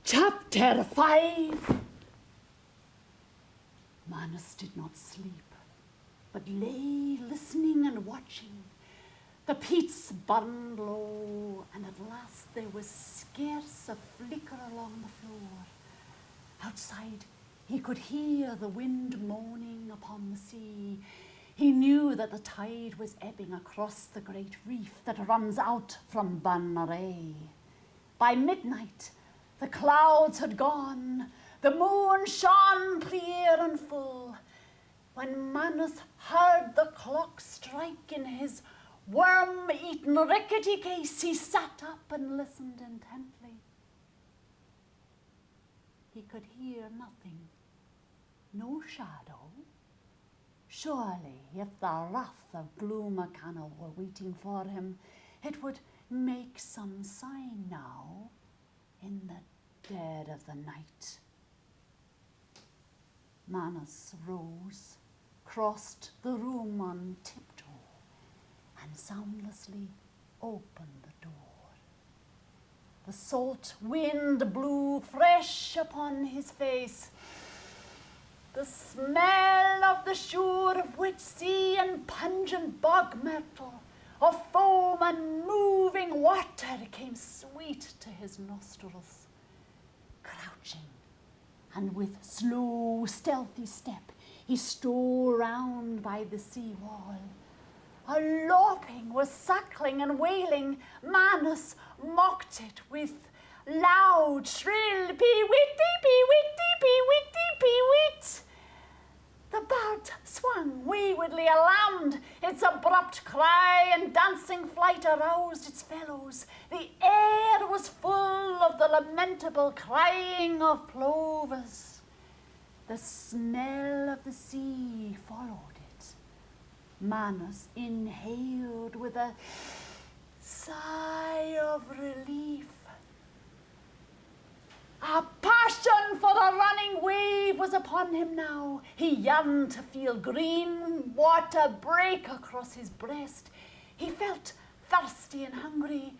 Chapter 5. Manus did not sleep, but lay listening and watching. The peats burned low, and at last there was scarce a flicker along the floor. Outside, he could hear the wind moaning upon the sea. He knew that the tide was ebbing across the great reef that runs out from Banmaray. By midnight, the clouds had gone. The moon shone clear and full. When Manus heard the clock strike in his worm-eaten rickety case, he sat up and listened intently. He could hear nothing, no shadow. Surely, if the wrath of Gloomacana were waiting for him, it would make some sign now in the dead of the night. Manus rose, crossed the room on tiptoe, and soundlessly opened the door. The salt wind blew fresh upon his face. The smell of the shore of wet sea and pungent bog myrtle, of foam and moving water came sweet to his nostrils. Crouching, and with slow, stealthy step, he stole round by the sea wall. A loping was suckling and wailing. Manus mocked it with loud, shrill pee-witty, pee-witty, pee-witty, pee-wit. The bird swung waywardly around. Its abrupt cry and dancing flight aroused its fellows. The air was full of the lamentable crying of plovers. The smell of the sea followed it. Manus inhaled with a sigh of relief. A passion for the running wave was upon him now. He yearned to feel green water break across his breast. He felt thirsty and hungry.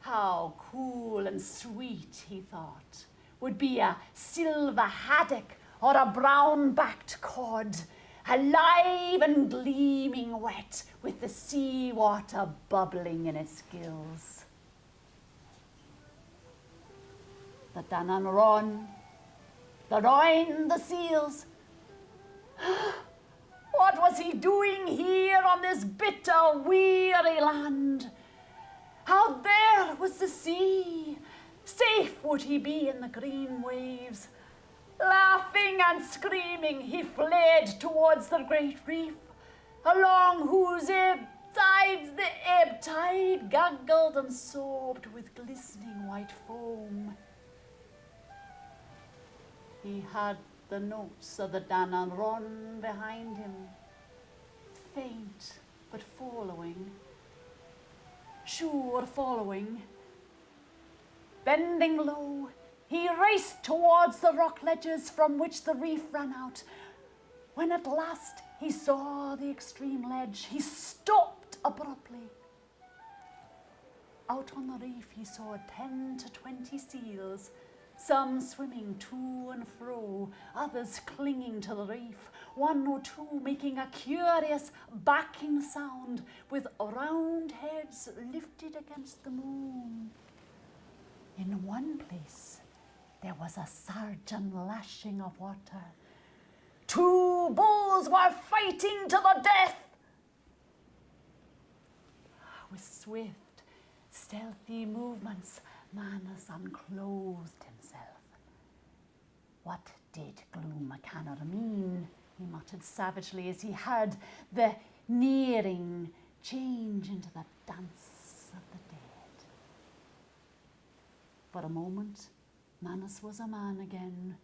How cool and sweet, he thought, would be a silver haddock or a brown-backed cod, alive and gleaming wet with the sea water bubbling in its gills. The Dan-Nan-Ron, the Rhine, the seals. What was he doing here on this bitter, weary land? Out there was the sea. Safe would he be in the green waves. Laughing and screaming, he fled towards the great reef, along whose sides the ebb tide gurgled and sobbed with glistening white foam. He had the notes of the Dan-Nan-Ron behind him, faint but following, sure following. Bending low, he raced towards the rock ledges from which the reef ran out. When at last he saw the extreme ledge, he stopped abruptly. Out on the reef he saw 10 to 20 seals, some swimming to and fro, others clinging to the reef, one or two making a curious backing sound with round heads lifted against the moon. In one place there was a surge and lashing of water. 2 bulls were fighting to the death. With swift, stealthy movements, Manus unclothed himself. What did Gloomacana mean? He muttered savagely as he heard the nearing change into the dance of the dead. For a moment, Manus was a man again.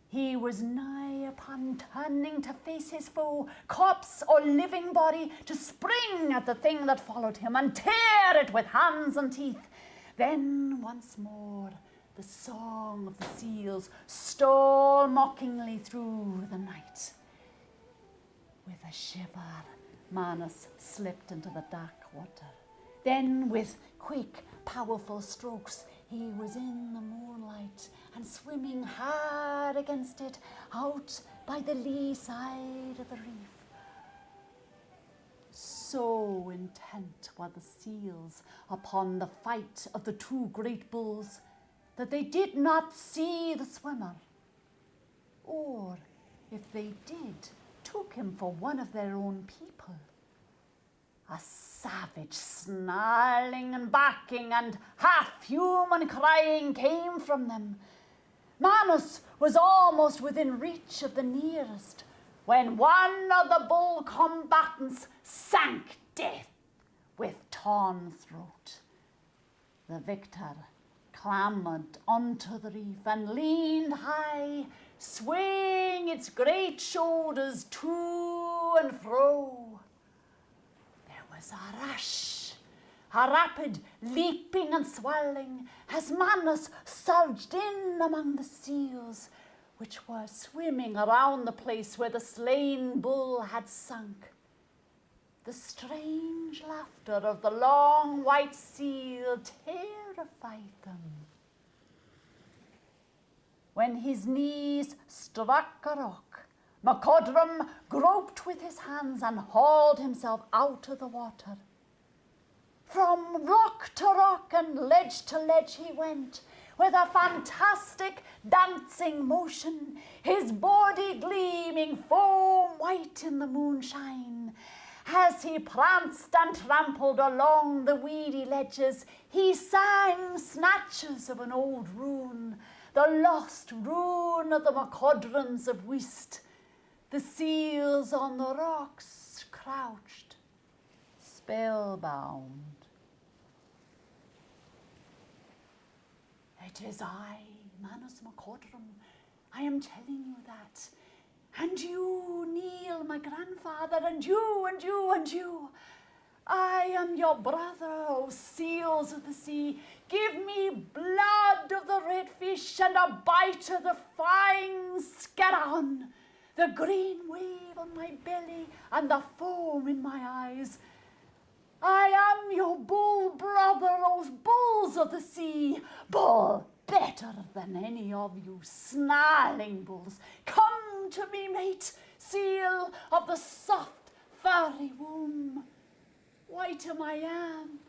He was nigh upon turning to face his foe, corpse or living body, to spring at the thing that followed him and tear it with hands and teeth. Then once more the song of the seals stole mockingly through the night. With a shiver, Manus slipped into the dark water. Then with quick, powerful strokes, He was in the moonlight and swimming hard against it out by the lee side of the reef. So intent were the seals upon the fight of the two great bulls that they did not see the swimmer, or, if they did, took him for one of their own people. A savage snarling and barking and half-human crying came from them. Manus was almost within reach of the nearest when one of the bull combatants sank dead with torn throat. The victor clambered onto the reef and leaned high, swaying its great shoulders to and fro. There was a rush, a rapid leaping and swirling as Manus surged in among the seals, which were swimming around the place where the slain bull had sunk. The strange laughter of the long white seal terrified them. When his knees struck a rock, MacCodrum groped with his hands and hauled himself out of the water. From rock to rock and ledge to ledge he went, with a fantastic dancing motion, his body gleaming foam white in the moonshine. As he pranced and trampled along the weedy ledges, he sang snatches of an old rune, the lost rune of the MacCodrons of Whist. The seals on the rocks crouched, spellbound. It is I, Manus MacCodrum. I am telling you that. And you, Neil, my grandfather, and you, and you, and you. I am your brother, O seals of the sea. Give me blood of the red fish and a bite of the fine scarron, the green wave on my belly and the foam in my eyes. I am your bull brother, O bulls of the sea. Bull better than any of you snarling bulls. Come to me, mate, seal of the soft, furry womb. White am I am,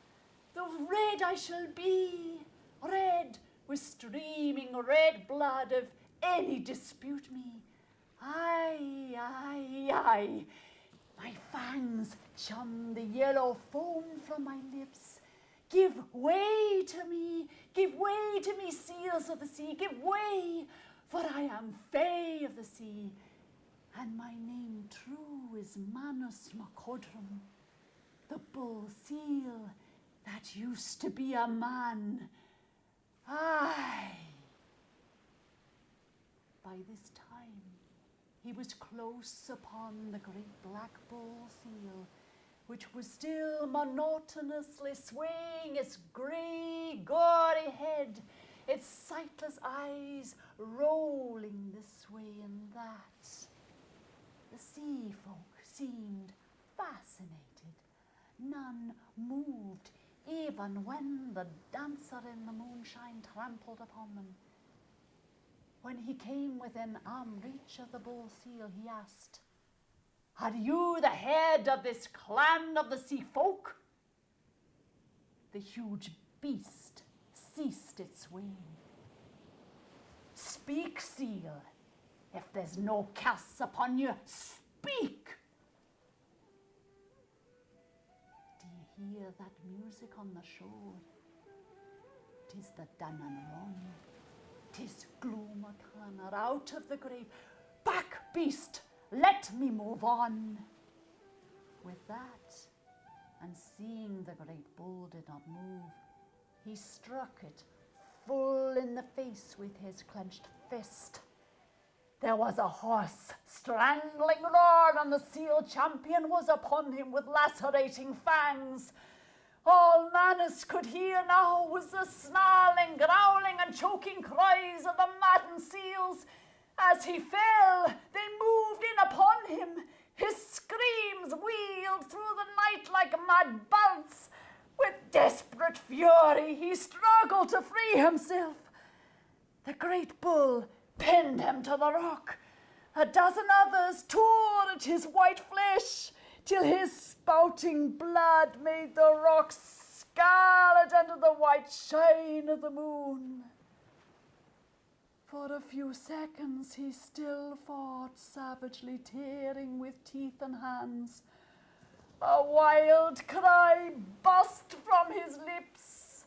though red I shall be, red with streaming red blood if any dispute me. Aye, aye, aye. My fangs chum the yellow foam from my lips. Give way to me, seals of the sea, give way, for I am Fae of the sea, and my name true is Manus MacCodrum, the bull seal that used to be a man. Aye. By this time, he was close upon the great black bull seal, which was still monotonously swaying its grey, gory head, its sightless eyes rolling this way and that. The sea folk seemed fascinated. None moved, even when the dancer in the moonshine trampled upon them. When he came within arm reach of the bull seal, he asked, "Are you the head of this clan of the sea folk?" The huge beast ceased its swaying. "Speak, seal. If there's no curse upon you, speak." Do you hear that music on the shore? 'Tis the Dan-Nan-Ron. 'Tis Gloomacanna out of the grave. Back, beast, let me move on. With that, and seeing the great bull did not move, he struck it full in the face with his clenched fist. There was a hoarse, strangling roar, and the seal champion was upon him with lacerating fangs. All Manus could hear now was the snarling, growling, and choking cries of the maddened seals. As he fell, they moved in upon him. His screams wheeled through the night like mad bolts. With desperate fury, he struggled to free himself. The great bull pinned him to the rock. A dozen others tore at his white flesh till his spouting blood made the rock scarlet under the white shine of the moon. For a few seconds he still fought, savagely tearing with teeth and hands. A wild cry burst from his lips.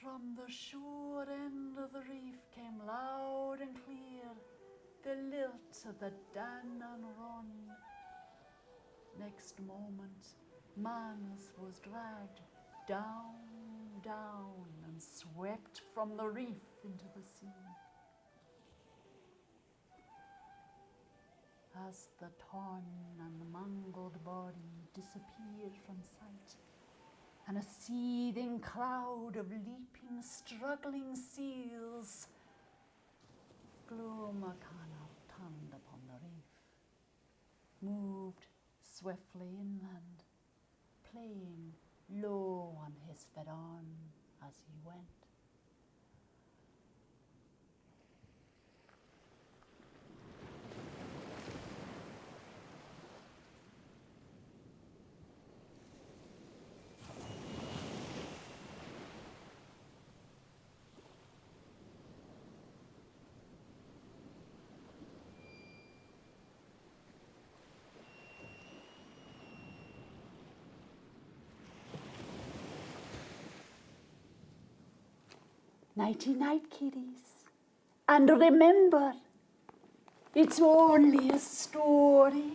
From the shore end of the reef came loud and clear the lilt of the Dan-Nan-Ron. Next moment, Manus was dragged down, and swept from the reef into the sea. As the torn and mangled body disappeared from sight, and a seething cloud of leaping, struggling seals, Glumacana turned upon the reef, moved swiftly inland, playing low on his fedan as he went. Nighty-night, kiddies. And remember, it's only a story.